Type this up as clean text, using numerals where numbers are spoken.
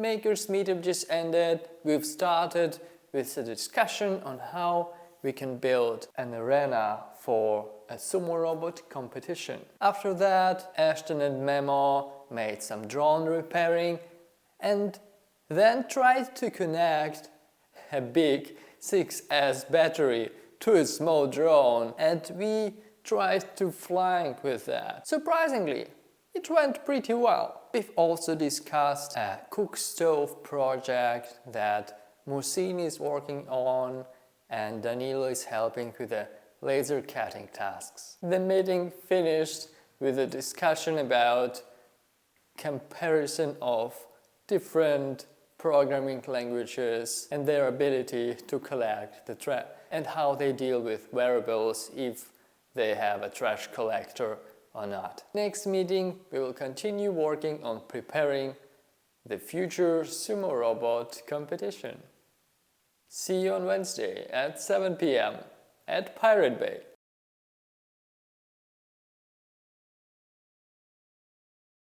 Makers meetup just ended. We've started with a discussion on how we can build an arena for a sumo robot competition. After that, Ashton and Memo made some drone repairing and then tried to connect a big 6S battery to a small drone, and we tried to flying with that. Surprisingly, it went pretty well. We've also discussed a cook stove project that Musin is working on, and Danilo is helping with the laser cutting tasks. The meeting finished with a discussion about comparison of different programming languages and their ability to collect the trash and how they deal with wearables, if they have a trash collector or not. Next meeting, we will continue working on preparing the future sumo robot competition. See you on Wednesday at 7 p.m. at Pirate Bay.